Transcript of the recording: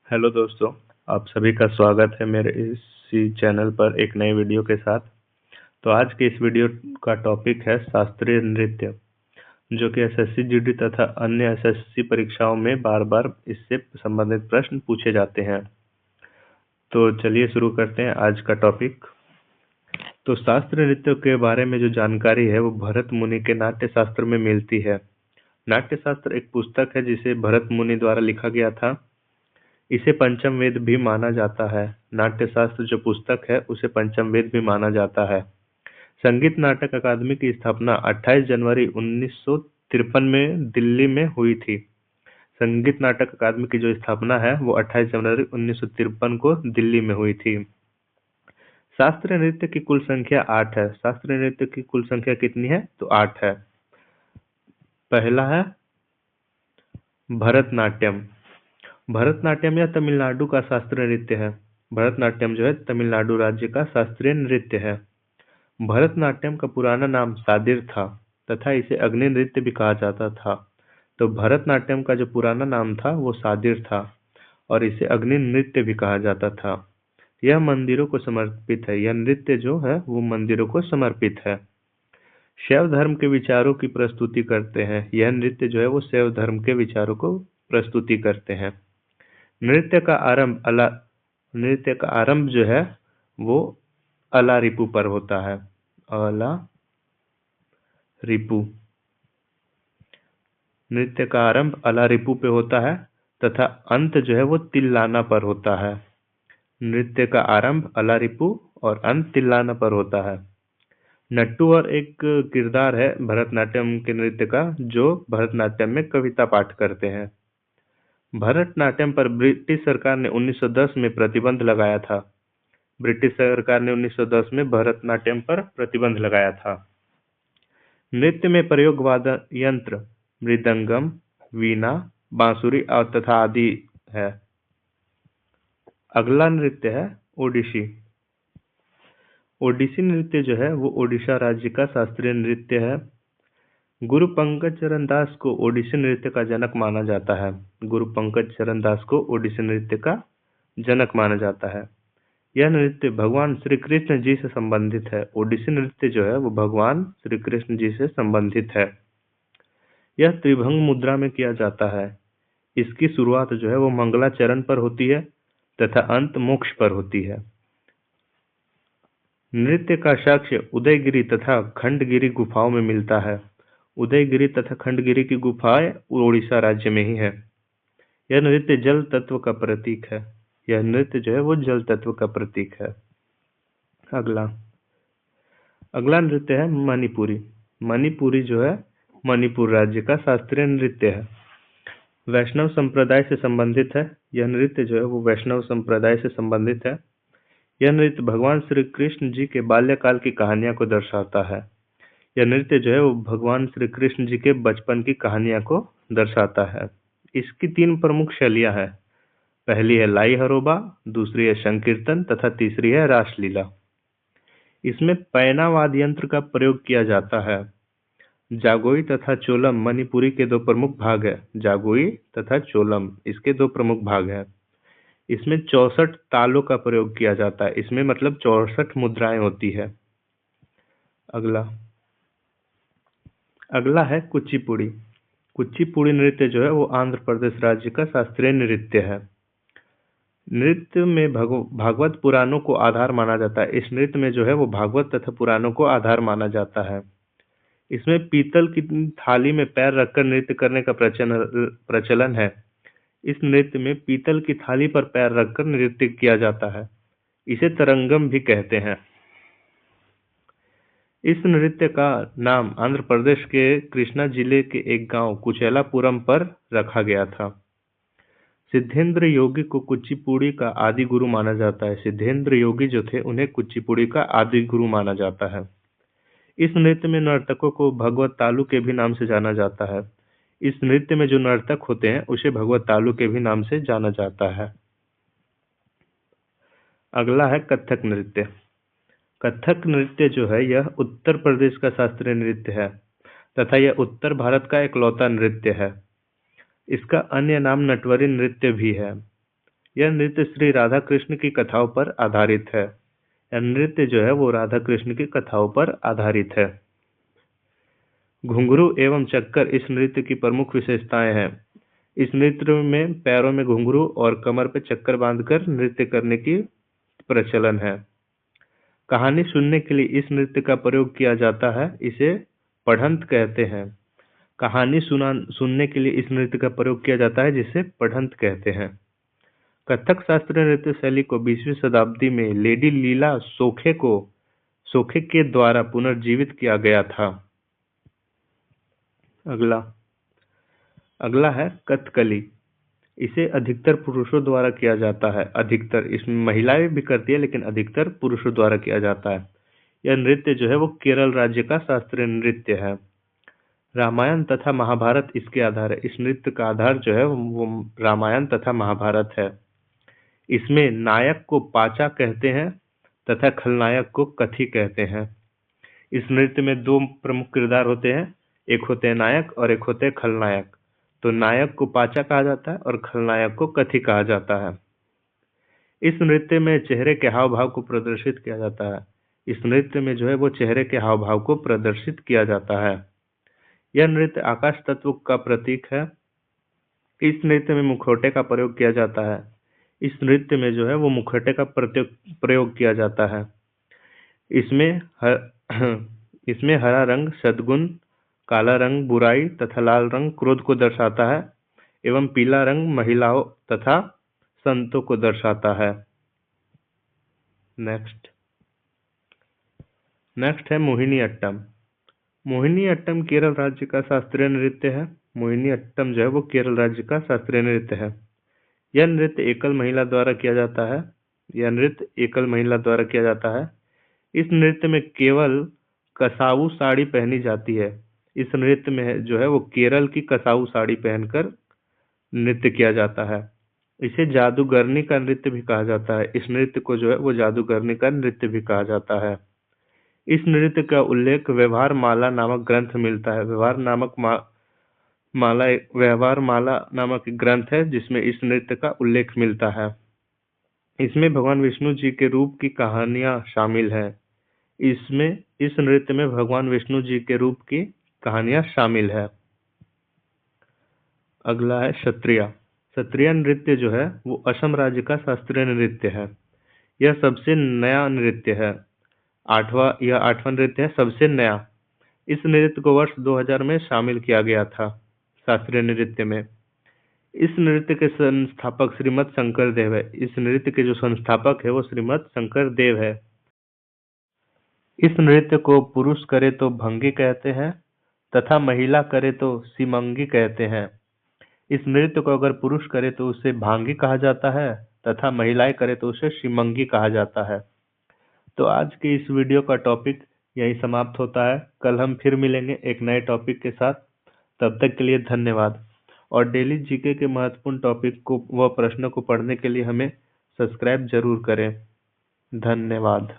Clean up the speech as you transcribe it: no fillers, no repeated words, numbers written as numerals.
Hello दोस्तों, आप सभी का स्वागत है मेरे इसी चैनल पर एक नए वीडियो के साथ। तो आज के इस वीडियो का टॉपिक है शास्त्रीय नृत्य, जो कि एसएससी जीडी तथा अन्य एसएससी परीक्षाओं में बार बार इससे संबंधित प्रश्न पूछे जाते हैं। तो चलिए शुरू करते हैं आज का टॉपिक। तो शास्त्रीय नृत्य के बारे में जो जानकारी है वो भरत मुनि के नाट्य शास्त्र में मिलती है। नाट्य शास्त्र एक पुस्तक है जिसे भरत मुनि द्वारा लिखा गया था। इसे पंचम वेद भी माना जाता है। नाट्य शास्त्र जो पुस्तक है उसे पंचम वेद भी माना जाता है। संगीत नाटक अकादमी की स्थापना 28 जनवरी 1953 में दिल्ली में हुई थी। संगीत नाटक अकादमी की जो स्थापना है वो 28 जनवरी 1953 को दिल्ली में हुई थी। शास्त्रीय नृत्य की कुल संख्या 8 है। शास्त्रीय नृत्य की कुल संख्या कितनी है? तो 8 है। पहला है भरतनाट्यम। भरतनाट्यम या तमिलनाडु का शास्त्रीय नृत्य है। भरतनाट्यम जो है तमिलनाडु राज्य का शास्त्रीय नृत्य है। भरतनाट्यम का पुराना नाम सादिर था तथा इसे अग्नि नृत्य भी कहा जाता था। तो भरतनाट्यम का जो पुराना नाम था वो सादिर था और इसे अग्नि नृत्य भी कहा जाता था। यह मंदिरों को समर्पित है। यह नृत्य जो है वो मंदिरों को समर्पित है। शैव धर्म के विचारों की प्रस्तुति करते हैं। यह नृत्य जो है वो शैव धर्म के विचारों को प्रस्तुति करते हैं। नृत्य का आरंभ जो है वो अला रिपु पर होता है। अला रिपु। नृत्य का आरंभ अला रिपु पे होता है तथा अंत जो है वो तिल्लाना पर होता है। नृत्य का आरंभ अला रिपु और अंत तिल्लाना पर होता है। नट्टू और एक किरदार है भरतनाट्यम के नृत्य का, जो भरतनाट्यम में कविता पाठ करते हैं। भरतनाट्यम पर ब्रिटिश सरकार ने 1910 में प्रतिबंध लगाया था। ब्रिटिश सरकार ने 1910 में भरतनाट्यम पर प्रतिबंध लगाया था। नृत्य में प्रयोग वाद्य यंत्र मृदंगम, वीणा, बांसुरी और तथा आदि है। अगला नृत्य है ओडिसी। ओडिसी नृत्य जो है वो ओडिशा राज्य का शास्त्रीय नृत्य है। गुरु पंकज चरण दास को ओडिसी नृत्य का जनक माना जाता है। गुरु पंकज चरण दास को ओडिसी नृत्य का जनक माना जाता है। यह नृत्य भगवान श्री कृष्ण जी से संबंधित है। ओडिसी नृत्य जो है वो भगवान श्री कृष्ण जी से संबंधित है। यह त्रिभंग मुद्रा में किया जाता है। इसकी शुरुआत जो है वो मंगलाचरण पर होती है तथा अंत मोक्ष पर होती है। नृत्य का साक्ष्य उदयगिरी तथा खंडगिरी गुफाओं में मिलता है। उदयगिरी तथा खंडगिरी की गुफाएं उड़ीसा राज्य में ही है। यह नृत्य जल तत्व का प्रतीक है। यह नृत्य जो है वो जल तत्व का प्रतीक है। अगला नृत्य है मणिपुरी। मणिपुरी जो है मणिपुर राज्य का शास्त्रीय नृत्य है। वैष्णव संप्रदाय से संबंधित है। यह नृत्य जो है वो वैष्णव संप्रदाय से संबंधित है। यह नृत्य भगवान श्री कृष्ण जी के बाल्यकाल की कहानियां को दर्शाता है। यह नृत्य जो है वो भगवान श्री कृष्ण जी के बचपन की कहानियां को दर्शाता है। इसकी 3 प्रमुख शैलियां हैं। पहली है लाई हरोबा, दूसरी है संकीर्तन तथा तीसरी है रासलीला। इसमें पैना वाद्य यंत्र का प्रयोग किया जाता है। जागोई तथा चोलम मणिपुरी के 2 प्रमुख भाग है। जागोई तथा चोलम इसके 2 प्रमुख भाग हैं। इसमें 64 तालों का प्रयोग किया जाता है। इसमें मतलब 64 मुद्राएं होती है। अगला है कुचिपुड़ी। कुचिपुड़ी नृत्य जो है वो आंध्र प्रदेश राज्य का शास्त्रीय नृत्य है। नृत्य में भागवत पुराणों को आधार माना जाता है। इस नृत्य में जो है वो भागवत तथा पुराणों को आधार माना जाता है। इसमें पीतल की थाली में पैर रखकर नृत्य करने का प्रचलन है। इस नृत्य में पीतल की थाली पर पैर रखकर नृत्य किया जाता है। इसे तरंगम भी कहते हैं। इस नृत्य का नाम आंध्र प्रदेश के कृष्णा जिले के एक गांव कुचेलापुरम पर रखा गया था। सिद्धेंद्र योगी को कुचिपुड़ी का आदि गुरु माना जाता है। सिद्धेंद्र योगी जो थे उन्हें कुचिपुड़ी का आदि गुरु माना जाता है। इस नृत्य में नर्तकों को भगवत तालु के भी नाम से जाना जाता है। इस नृत्य में जो नर्तक होते हैं उसे भगवत तालु के भी नाम से जाना जाता है। अगला है कथक नृत्य। कथक नृत्य जो है यह उत्तर प्रदेश का शास्त्रीय नृत्य है तथा यह उत्तर भारत का इकलौता नृत्य है। इसका अन्य नाम नटवरी नृत्य भी है। यह नृत्य श्री राधा कृष्ण की कथाओं पर आधारित है। यह नृत्य जो है वो राधा कृष्ण की कथाओं पर आधारित है। घुंघरू एवं चक्कर इस नृत्य की प्रमुख विशेषताएं हैं। इस नृत्य में पैरों में घुंघरू और कमर पर चक्कर बांधकर नृत्य करने की प्रचलन है। कहानी सुनने के लिए इस नृत्य का प्रयोग किया जाता है, इसे पढ़ंत कहते हैं। कहानी सुनने के लिए इस नृत्य का प्रयोग किया जाता है, जिसे पढ़ंत कहते हैं। कथक शास्त्रीय नृत्य शैली को 20वीं शताब्दी में लेडी लीला सोखे के द्वारा पुनर्जीवित किया गया था। अगला है कथकली। इसे अधिकतर पुरुषों द्वारा किया जाता है। अधिकतर, इसमें महिलाएं भी करती है लेकिन अधिकतर पुरुषों द्वारा किया जाता है। यह नृत्य जो है वो केरल राज्य का शास्त्रीय नृत्य है। रामायण तथा महाभारत इसके आधार है। इस नृत्य का आधार जो है वो रामायण तथा महाभारत है। इसमें नायक को पाचा कहते हैं तथा खलनायक को कथी कहते हैं। इस नृत्य में दो प्रमुख किरदार होते हैं, एक होते हैं नायक और एक होते हैं खलनायक। तो नायक को पाचा कहा जाता है और खलनायक को कथी कहा जाता है। इस नृत्य में चेहरे के हाव भाव को प्रदर्शित किया जाता है। इस नृत्य में जो है वो चेहरे के हाव भाव को प्रदर्शित किया जाता है। यह नृत्य आकाश तत्व का प्रतीक है। इस नृत्य में मुखौटे का प्रयोग किया जाता है। इस नृत्य में जो है वो मुखौटे का प्रयोग किया जाता है। इसमें हरा रंग सद्गुण, काला रंग बुराई तथा लाल रंग क्रोध को दर्शाता है एवं पीला रंग महिलाओं तथा संतों को दर्शाता है। नेक्स्ट है मोहिनी अट्टम। मोहिनी अट्टम केरल राज्य का शास्त्रीय नृत्य है। मोहिनी अट्टम जो है वो केरल राज्य का शास्त्रीय नृत्य है। यह नृत्य एकल महिला द्वारा किया जाता है। इस नृत्य में केवल कसाऊ साड़ी पहनी जाती है। इस नृत्य में जो है वो केरल की कसाऊ साड़ी पहनकर नृत्य किया जाता है। इसे जादूगरनी का नृत्य भी कहा जाता है। इस नृत्य को जो है वो जादूगरनी का नृत्य भी कहा जाता है। इस नृत्य का उल्लेख व्यवहार माला नामक ग्रंथ मिलता है। व्यवहार माला नामक ग्रंथ है जिसमें इस नृत्य का उल्लेख मिलता है। इसमें भगवान विष्णु जी के रूप की कहानियां शामिल है। इस नृत्य में भगवान विष्णु जी के रूप की कहानियां शामिल है। अगला है क्षत्रिया। क्षत्रिय नृत्य जो है वो असम राज्य का शास्त्रीय नृत्य है। यह सबसे नया नृत्य है। यह आठवां नृत्य है, सबसे नया। इस नृत्य को वर्ष 2000 में शामिल किया गया था शास्त्रीय नृत्य में। इस नृत्य के संस्थापक श्रीमद शंकर देव है। इस नृत्य के जो संस्थापक है वो श्रीमद शंकर देव है। इस नृत्य को पुरुष करे तो भंगी कहते हैं तथा महिला करे तो सीमंगी कहते हैं। इस नृत्य को अगर पुरुष करे तो उसे भांगी कहा जाता है तथा महिलाएं करे तो उसे सीमंगी कहा जाता है। तो आज के इस वीडियो का टॉपिक यही समाप्त होता है। कल हम फिर मिलेंगे एक नए टॉपिक के साथ। तब तक के लिए धन्यवाद। और डेली जीके के महत्वपूर्ण टॉपिक को व प्रश्नों को पढ़ने के लिए हमें सब्सक्राइब जरूर करें। धन्यवाद।